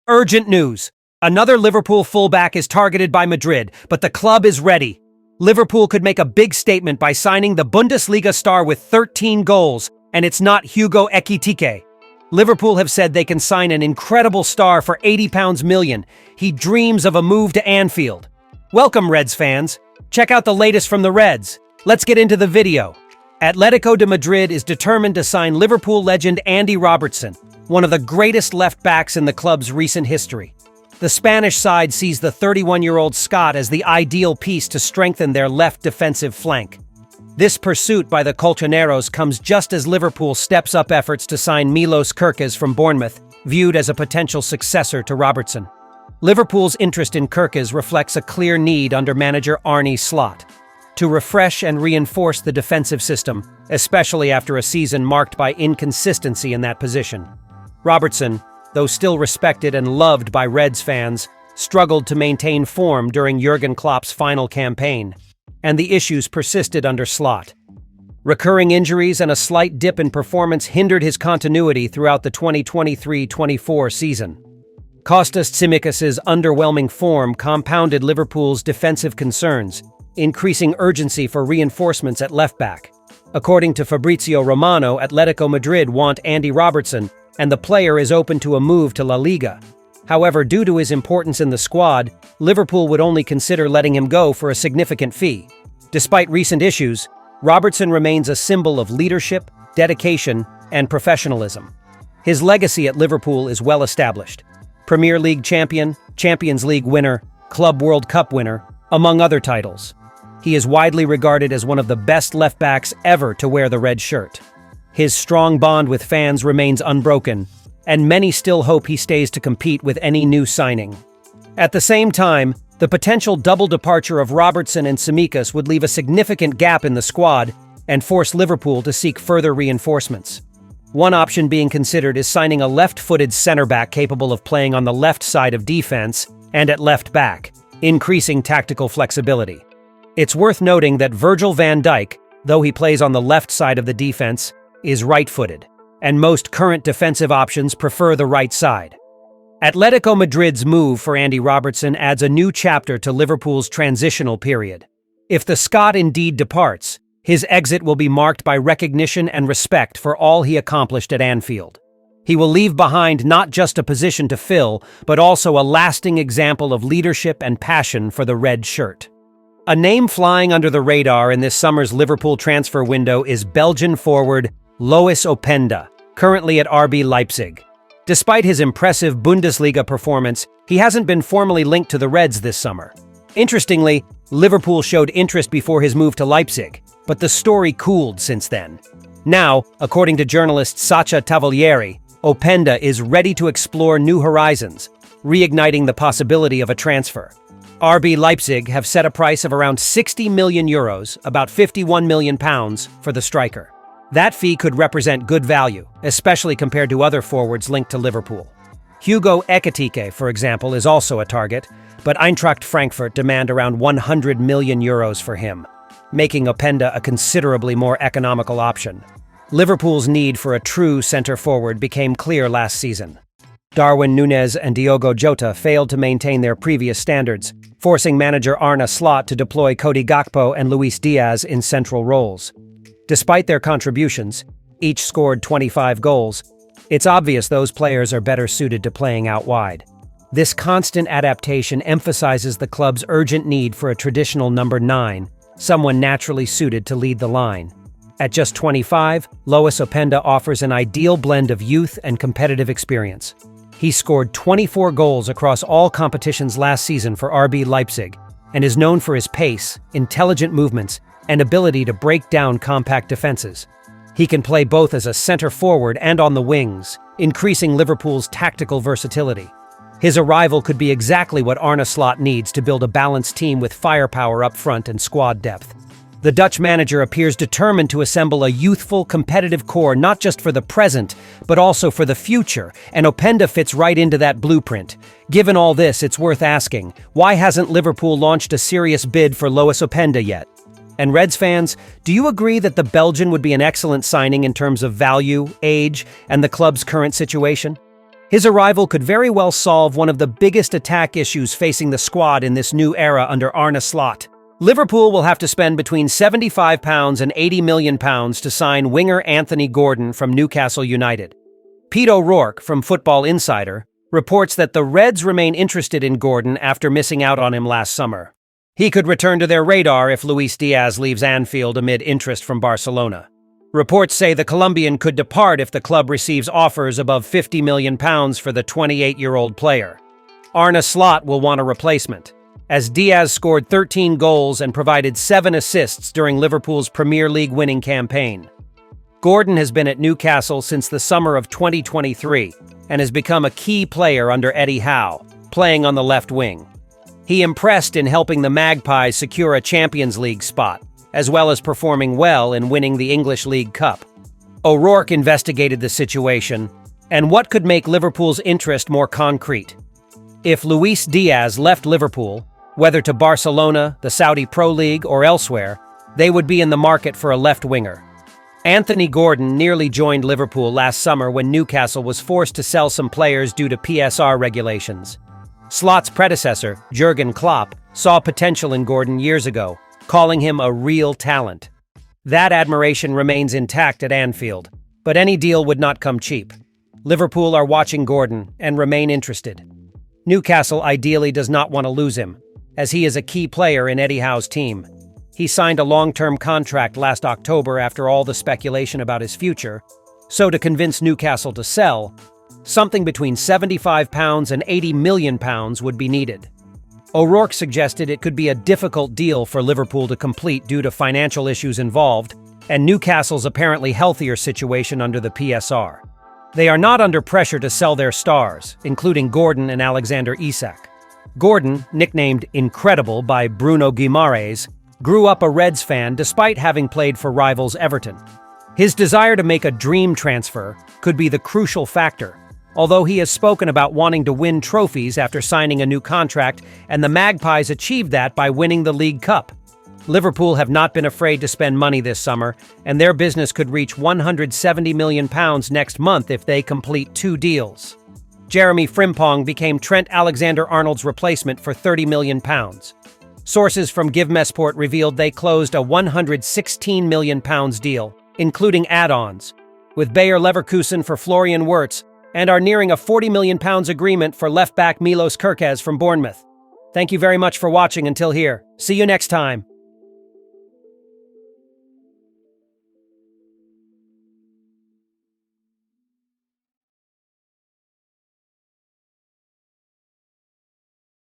Urgent news. Another Liverpool fullback is targeted by Madrid, but the club is ready. Liverpool could make a big statement by signing the Bundesliga star with 13 goals, and it's not Hugo Ekitike. Liverpool have said they can sign an incredible star for £80 million. He dreams of a move to Anfield. Welcome, Reds fans. Check out the latest from the Reds. Let's get into the video. Atletico de Madrid is determined to sign Liverpool legend Andy Robertson, one of the greatest left-backs in the club's recent history. The Spanish side sees the 31-year-old Scot as the ideal piece to strengthen their left defensive flank. This pursuit by the Colchoneros comes just as Liverpool steps up efforts to sign Milos Kerkez from Bournemouth, viewed as a potential successor to Robertson. Liverpool's interest in Kerkez reflects a clear need under manager Arne to refresh and reinforce the defensive system, especially after a season marked by inconsistency in that position. Robertson, though still respected and loved by Reds fans, struggled to maintain form during Jurgen Klopp's final campaign, and the issues persisted under Slot. Recurring injuries and a slight dip in performance hindered his continuity throughout the 2023-24 season. Kostas Tsimikas' underwhelming form compounded Liverpool's defensive concerns, increasing urgency for reinforcements at left-back. According to Fabrizio Romano, Atletico Madrid want Andy Robertson, and the player is open to a move to La Liga. However, due to his importance in the squad, Liverpool would only consider letting him go for a significant fee. Despite recent issues, Robertson remains a symbol of leadership, dedication, and professionalism. His legacy at Liverpool is well established. Premier League champion, Champions League winner, Club World Cup winner, among other titles. He is widely regarded as one of the best left-backs ever to wear the red shirt. His strong bond with fans remains unbroken, and many still hope he stays to compete with any new signing. At the same time, the potential double departure of Robertson and Tsimikas would leave a significant gap in the squad and force Liverpool to seek further reinforcements. One option being considered is signing a left-footed center-back capable of playing on the left side of defense and at left back, increasing tactical flexibility. It's worth noting that Virgil van Dijk, though he plays on the left side of the defense, is right-footed, and most current defensive options prefer the right side. Atletico Madrid's move for Andy Robertson adds a new chapter to Liverpool's transitional period. If the Scot indeed departs, his exit will be marked by recognition and respect for all he accomplished at Anfield. He will leave behind not just a position to fill, but also a lasting example of leadership and passion for the red shirt. A name flying under the radar in this summer's Liverpool transfer window is Belgian forward Lois Openda, currently at RB Leipzig. Despite his impressive Bundesliga performance, he hasn't been formally linked to the Reds this summer. Interestingly, Liverpool showed interest before his move to Leipzig, but the story cooled since then. Now, according to journalist Sacha Tavolieri, Openda is ready to explore new horizons, reigniting the possibility of a transfer. RB Leipzig have set a price of around €60 million, about £51 million, for the striker. That fee could represent good value, especially compared to other forwards linked to Liverpool. Hugo Ekitike, for example, is also a target, but Eintracht Frankfurt demand around €100 million for him, making Openda a considerably more economical option. Liverpool's need for a true centre-forward became clear last season. Darwin Núñez and Diogo Jota failed to maintain their previous standards, forcing manager Arne Slot to deploy Cody Gakpo and Luis Diaz in central roles. Despite their contributions, each scored 25 goals, it's obvious those players are better suited to playing out wide. This constant adaptation emphasizes the club's urgent need for a traditional number 9, someone naturally suited to lead the line. At just 25, Lois Openda offers an ideal blend of youth and competitive experience. He scored 24 goals across all competitions last season for RB Leipzig and is known for his pace, intelligent movements, and ability to break down compact defenses. He can play both as a center forward and on the wings, increasing Liverpool's tactical versatility. His arrival could be exactly what Arne Slot needs to build a balanced team with firepower up front and squad depth. The Dutch manager appears determined to assemble a youthful, competitive core not just for the present, but also for the future, and Openda fits right into that blueprint. Given all this, it's worth asking, why hasn't Liverpool launched a serious bid for Lois Openda yet? And Reds fans, do you agree that the Belgian would be an excellent signing in terms of value, age, and the club's current situation? His arrival could very well solve one of the biggest attack issues facing the squad in this new era under Arne Slot. Liverpool will have to spend between £75 and £80 million to sign winger Anthony Gordon from Newcastle United. Pete O'Rourke from Football Insider reports that the Reds remain interested in Gordon after missing out on him last summer. He could return to their radar if Luis Diaz leaves Anfield amid interest from Barcelona. Reports say the Colombian could depart if the club receives offers above £50 million for the 28-year-old player. Arne Slot will want a replacement, as Diaz scored 13 goals and provided 7 assists during Liverpool's Premier League winning campaign. Gordon has been at Newcastle since the summer of 2023 and has become a key player under Eddie Howe, playing on the left wing. He impressed in helping the Magpies secure a Champions League spot, as well as performing well in winning the English League Cup. O'Rourke investigated the situation and what could make Liverpool's interest more concrete. If Luis Diaz left Liverpool, whether to Barcelona, the Saudi Pro League, or elsewhere, they would be in the market for a left winger. Anthony Gordon nearly joined Liverpool last summer when Newcastle was forced to sell some players due to PSR regulations. Slot's predecessor, Jurgen Klopp, saw potential in Gordon years ago, calling him a real talent. That admiration remains intact at Anfield, but any deal would not come cheap. Liverpool are watching Gordon and remain interested. Newcastle ideally does not want to lose him, as he is a key player in Eddie Howe's team. He signed a long-term contract last October after all the speculation about his future, so to convince Newcastle to sell, something between £75 and £80 million would be needed. O'Rourke suggested it could be a difficult deal for Liverpool to complete due to financial issues involved and Newcastle's apparently healthier situation under the PSR. They are not under pressure to sell their stars, including Gordon and Alexander Isak. Gordon, nicknamed Incredible by Bruno Guimaraes, grew up a Reds fan despite having played for rivals Everton. His desire to make a dream transfer could be the crucial factor, although he has spoken about wanting to win trophies after signing a new contract, and the Magpies achieved that by winning the League Cup. Liverpool have not been afraid to spend money this summer, and their business could reach £170 million next month if they complete 2 deals. Jeremy Frimpong became Trent Alexander-Arnold's replacement for £30 million. Sources from GiveMeSport revealed they closed a £116 million deal, including add-ons, with Bayer Leverkusen for Florian Wirtz, and are nearing a £40 million agreement for left-back Milos Kerkez from Bournemouth. Thank you very much for watching until here. See you next time.